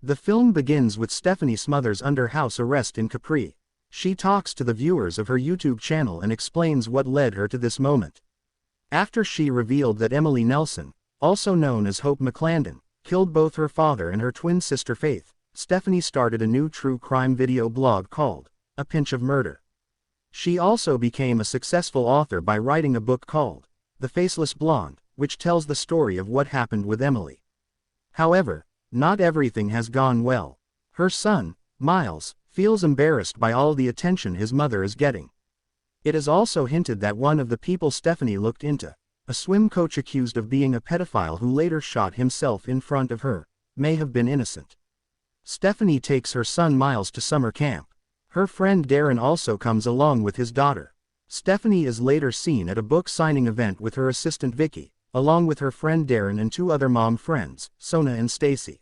The film begins with Stephanie Smothers under house arrest in Capri. She talks to the viewers of her YouTube channel and explains what led her to this moment. After she revealed that Emily Nelson, also known as Hope McClendon, killed both her father and her twin sister Faith, Stephanie started a new true crime video blog called A Pinch of Murder. She also became a successful author by writing a book called The Faceless Blonde, which tells the story of what happened with Emily. However, not everything has gone well. Her son, Miles, feels embarrassed by all the attention his mother is getting. It is also hinted that one of the people Stephanie looked into, a swim coach accused of being a pedophile who later shot himself in front of her, may have been innocent. Stephanie takes her son Miles to summer camp. Her friend Darren also comes along with his daughter. Stephanie is later seen at a book signing event with her assistant Vicky, along with her friend Darren and two other mom friends, Sona and Stacy.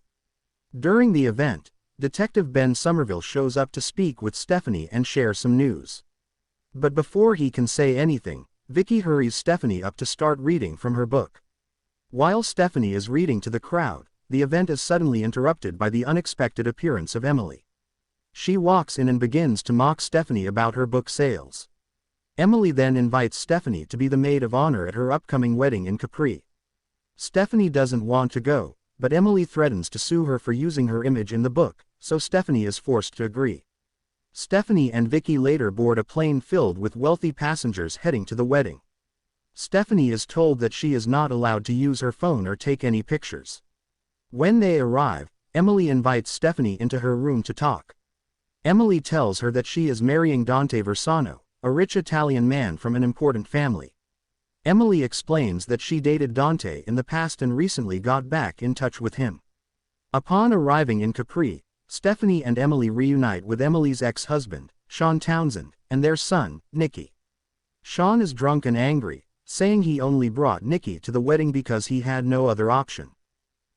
During the event, Detective Ben Somerville shows up to speak with Stephanie and share some news. But before he can say anything, Vicky hurries Stephanie up to start reading from her book. While Stephanie is reading to the crowd, the event is suddenly interrupted by the unexpected appearance of Emily. She walks in and begins to mock Stephanie about her book sales. Emily then invites Stephanie to be the maid of honor at her upcoming wedding in Capri. Stephanie doesn't want to go, but Emily threatens to sue her for using her image in the book, so Stephanie is forced to agree. Stephanie and Vicky later board a plane filled with wealthy passengers heading to the wedding. Stephanie is told that she is not allowed to use her phone or take any pictures. When they arrive, Emily invites Stephanie into her room to talk. Emily tells her that she is marrying Dante Versano, a rich Italian man from an important family. Emily explains that she dated Dante in the past and recently got back in touch with him. Upon arriving in Capri, Stephanie and Emily reunite with Emily's ex-husband, Sean Townsend, and their son, Nicky. Sean is drunk and angry, saying he only brought Nicky to the wedding because he had no other option.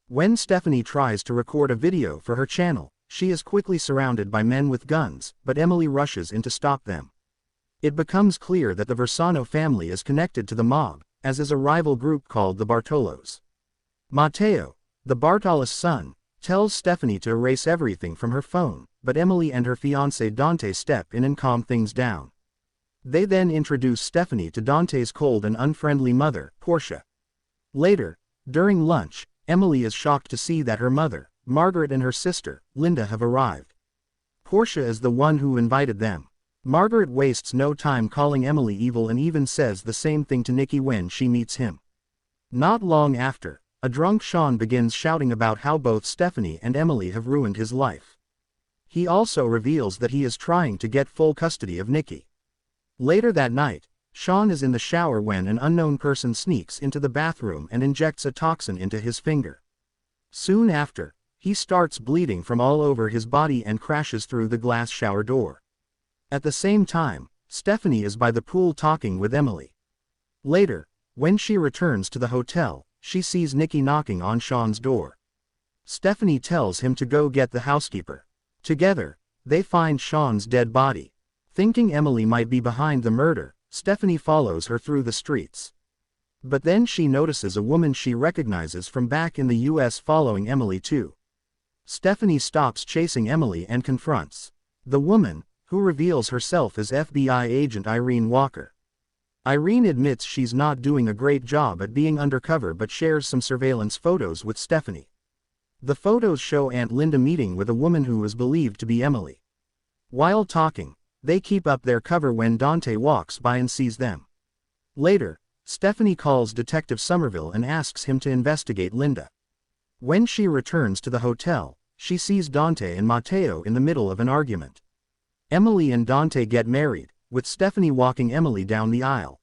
When Stephanie tries to record a video for her channel, she is quickly surrounded by men with guns, but Emily rushes in to stop them. It becomes clear that the Versano family is connected to the mob, as is a rival group called the Bartolos. Matteo, the Bartolos' son, tells Stephanie to erase everything from her phone, but Emily and her fiancé Dante step in and calm things down. They then introduce Stephanie to Dante's cold and unfriendly mother, Portia. Later, during lunch, Emily is shocked to see that her mother, Margaret, and her sister, Linda, have arrived. Portia is the one who invited them. Margaret wastes no time calling Emily evil and even says the same thing to Nicky when she meets him. Not long after, a drunk Sean begins shouting about how both Stephanie and Emily have ruined his life. He also reveals that he is trying to get full custody of Nicky. Later that night, Sean is in the shower when an unknown person sneaks into the bathroom and injects a toxin into his finger. Soon after, he starts bleeding from all over his body and crashes through the glass shower door. At the same time, Stephanie is by the pool talking with Emily. Later, when she returns to the hotel, she sees Nicky knocking on Sean's door. Stephanie tells him to go get the housekeeper. Together, they find Sean's dead body. Thinking Emily might be behind the murder, Stephanie follows her through the streets. But then she notices a woman she recognizes from back in the US following Emily too. Stephanie stops chasing Emily and confronts the woman, who reveals herself as FBI agent Irene Walker. Irene admits she's not doing a great job at being undercover but shares some surveillance photos with Stephanie. The photos show Aunt Linda meeting with a woman who is believed to be Emily. While talking, they keep up their cover when Dante walks by and sees them. Later, Stephanie calls Detective Somerville and asks him to investigate Linda. When she returns to the hotel, she sees Dante and Matteo in the middle of an argument. Emily and Dante get married, with Stephanie walking Emily down the aisle.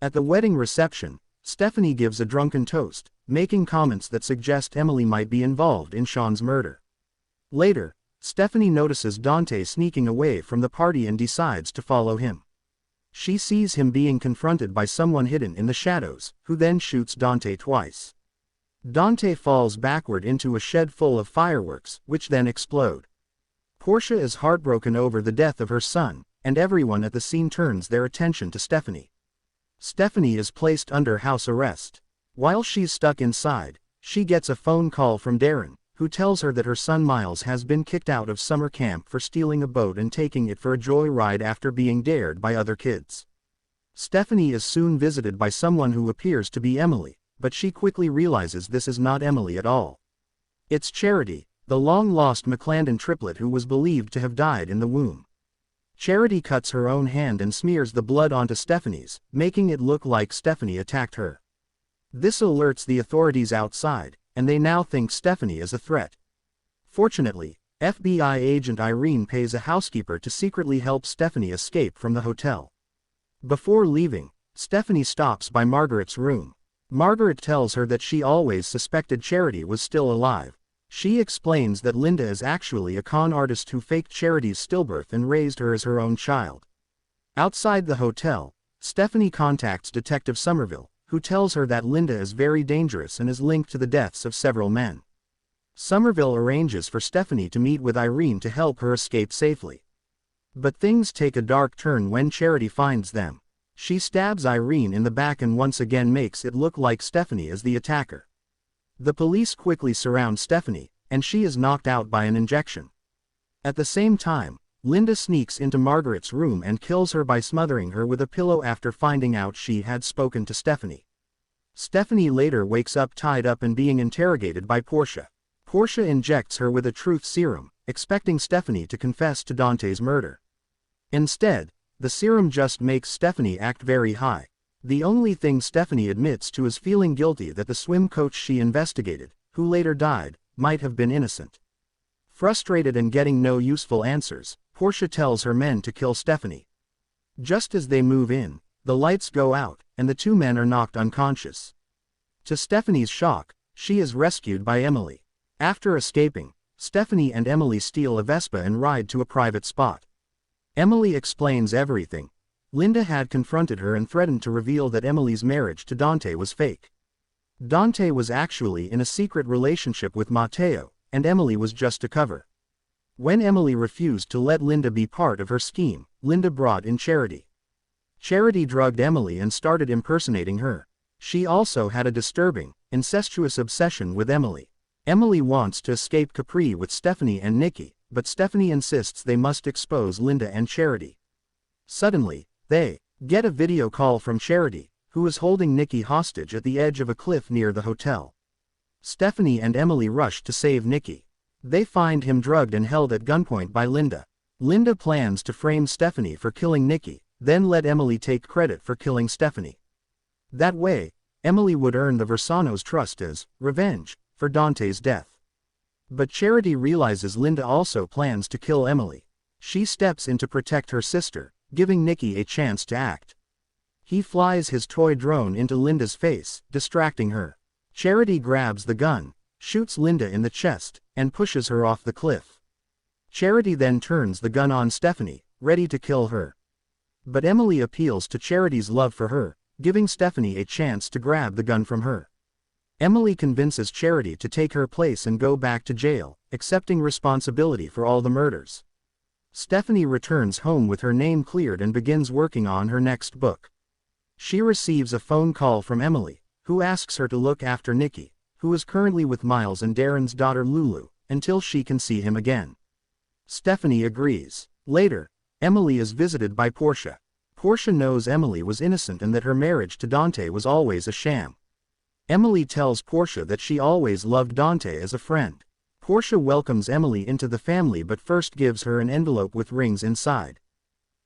At the wedding reception, Stephanie gives a drunken toast, making comments that suggest Emily might be involved in Sean's murder. Later, Stephanie notices Dante sneaking away from the party and decides to follow him. She sees him being confronted by someone hidden in the shadows, who then shoots Dante twice. Dante falls backward into a shed full of fireworks, which then explode. Portia is heartbroken over the death of her son, and everyone at the scene turns their attention to Stephanie. Stephanie is placed under house arrest. While she's stuck inside, she gets a phone call from Darren, who tells her that her son Miles has been kicked out of summer camp for stealing a boat and taking it for a joyride after being dared by other kids. Stephanie is soon visited by someone who appears to be Emily, but she quickly realizes this is not Emily at all. It's Charity, the long-lost McClandon triplet who was believed to have died in the womb. Charity cuts her own hand and smears the blood onto Stephanie's, making it look like Stephanie attacked her. This alerts the authorities outside, and they now think Stephanie is a threat. Fortunately, FBI agent Irene pays a housekeeper to secretly help Stephanie escape from the hotel. Before leaving, Stephanie stops by Margaret's room. Margaret tells her that she always suspected Charity was still alive. She explains that Linda is actually a con artist who faked Charity's stillbirth and raised her as her own child. Outside the hotel, Stephanie contacts Detective Somerville, who tells her that Linda is very dangerous and is linked to the deaths of several men. Somerville arranges for Stephanie to meet with Irene to help her escape safely. But things take a dark turn when Charity finds them. She stabs Irene in the back and once again makes it look like Stephanie is the attacker. The police quickly surround Stephanie, and she is knocked out by an injection. At the same time, Linda sneaks into Margaret's room and kills her by smothering her with a pillow after finding out she had spoken to Stephanie. Stephanie later wakes up tied up and being interrogated by Portia. Portia injects her with a truth serum, expecting Stephanie to confess to Dante's murder. Instead, the serum just makes Stephanie act very high. The only thing Stephanie admits to is feeling guilty that the swim coach she investigated, who later died, might have been innocent. Frustrated and getting no useful answers, Portia tells her men to kill Stephanie. Just as they move in, the lights go out, and the two men are knocked unconscious. To Stephanie's shock, she is rescued by Emily. After escaping, Stephanie and Emily steal a Vespa and ride to a private spot. Emily explains everything. Linda had confronted her and threatened to reveal that Emily's marriage to Dante was fake. Dante was actually in a secret relationship with Matteo, and Emily was just a cover. When Emily refused to let Linda be part of her scheme, Linda brought in Charity. Charity drugged Emily and started impersonating her. She also had a disturbing, incestuous obsession with Emily. Emily wants to escape Capri with Stephanie and Nikki, but Stephanie insists they must expose Linda and Charity. Suddenly, they get a video call from Charity, who is holding Nikki hostage at the edge of a cliff near the hotel. Stephanie and Emily rush to save Nikki. They find him drugged and held at gunpoint by Linda. Linda plans to frame Stephanie for killing Nikki, then let Emily take credit for killing Stephanie. That way, Emily would earn the Versanos' trust as revenge for Dante's death. But Charity realizes Linda also plans to kill Emily. She steps in to protect her sister, giving Nikki a chance to act. He flies his toy drone into Linda's face, distracting her. Charity grabs the gun, shoots Linda in the chest, and pushes her off the cliff. Charity then turns the gun on Stephanie, ready to kill her. But Emily appeals to Charity's love for her, giving Stephanie a chance to grab the gun from her. Emily convinces Charity to take her place and go back to jail, accepting responsibility for all the murders. Stephanie returns home with her name cleared and begins working on her next book. She receives a phone call from Emily, who asks her to look after Nikki, who is currently with Miles and Darren's daughter Lulu, until she can see him again. Stephanie agrees. Later, Emily is visited by Portia. Portia knows Emily was innocent and that her marriage to Dante was always a sham. Emily tells Portia that she always loved Dante as a friend. Portia welcomes Emily into the family but first gives her an envelope with rings inside.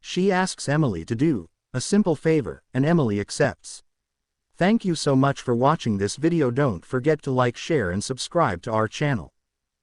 She asks Emily to do a simple favor, and Emily accepts. Thank you so much for watching this video. Don't forget to like, share and subscribe to our channel.